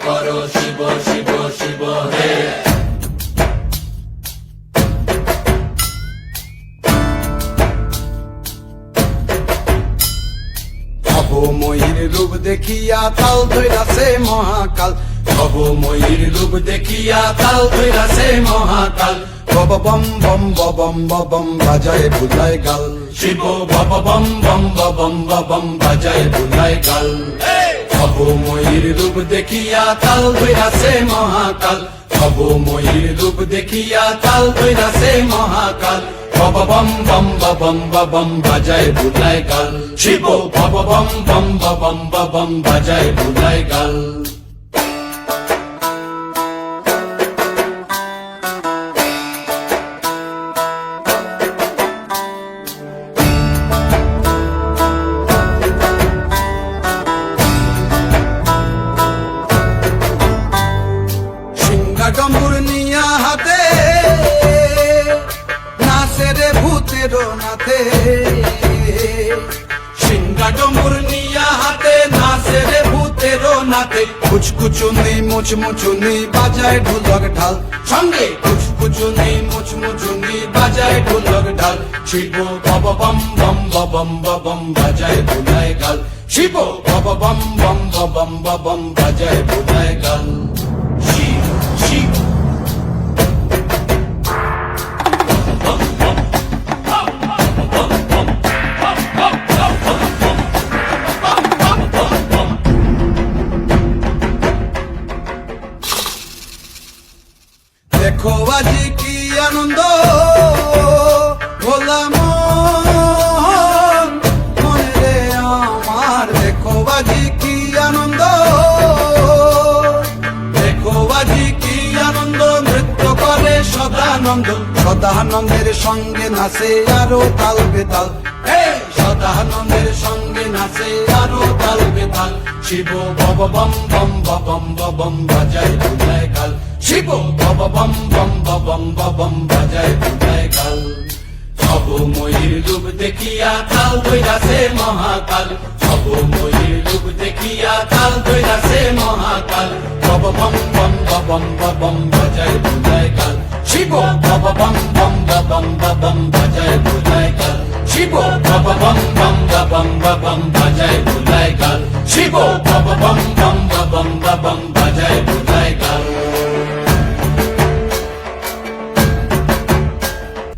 করো শিব শিব শিব হে। ভবময়ীর রূপ দেখিয়া তাল ধৈরাছে মহাকাল, ভবময়ীর রূপ দেখিয়া তাল ধইরাছে মহাকাল। বব বম বম বম বম বাজায় বুলায় গাল, শিব বব বম বম বম বম বাজায় বুলায় গাল। ভবময়ীর রূপ দেখিয়া তাল ধইরাছে মহাকাল, ভবময়ীর রূপ দেখিয়া তাল ধইরাছে মহাকাল। বব বম বম বম বাজায় বুলায় গাল, শিব বব বম বম বম বাজায় বুলায় গাল। ডম্বুর নিয়া হাতে নাচে রে ভূতের নাথে, সিংহা ডম্বুর নিয়া হাতে নাচে রে ভূতের নাতে। কুচকুচুনি মুচমুচুনি বাজায় ঢোলক ঢাল, সঙ্গে কুচকুচুনি মুচমুচুনি বাজায় ঢোলক ঢাল। শিব বব বম বম বাজায় বুলায় গাল, শিব বব বম বম বাজায় বুলায় গাল। শিব শিব দেখো আজি কি আনন্দ ভোলা মনে রে আমার, দেখো আজি কি আনন্দ, দেখো আজি কি আনন্দ, নৃত্য করে সদানন্দ, সদানন্দের সঙ্গে নাচে আরো তাল বেতাল, সদানন্দের সঙ্গে নাচে আরো তাল বেতাল। শিব বব বম বম বাজায় বুলায় গাল, শিব বব বম বম বাজায় বুলায় গাল। ভবময়ীর রূপ দেখিয়া তাল ধইরাছে মহাকাল, ভবময়ীর রূপ দেখিয়া তাল ধইরাছে মহাকাল। বব বম বম বাজায় বুলায় গাল, শিব বব বম বম বাজায় বুলায় গাল, শিব বব বম বম বাজায় বুলায় গাল, শিব বব বম বম বাজায় বুলায় গাল।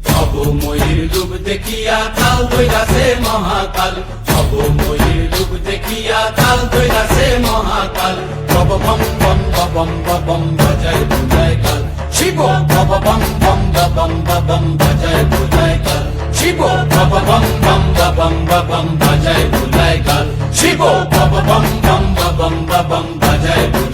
ভবময়ীর রূপ দেখিয়া তাল ধইরাছে মহাকাল, ভবময়ীর রূপ দেখিয়া তাল ধইরাছে মহাকাল। বব বম বম বাজায় বুলায় গাল, শিব বব বম বম বাজায় বুলায় গাল, শিব বব বম বম বাজায় বুলায় গাল, শিব বব বম বম বাজায় বুলায় গাল।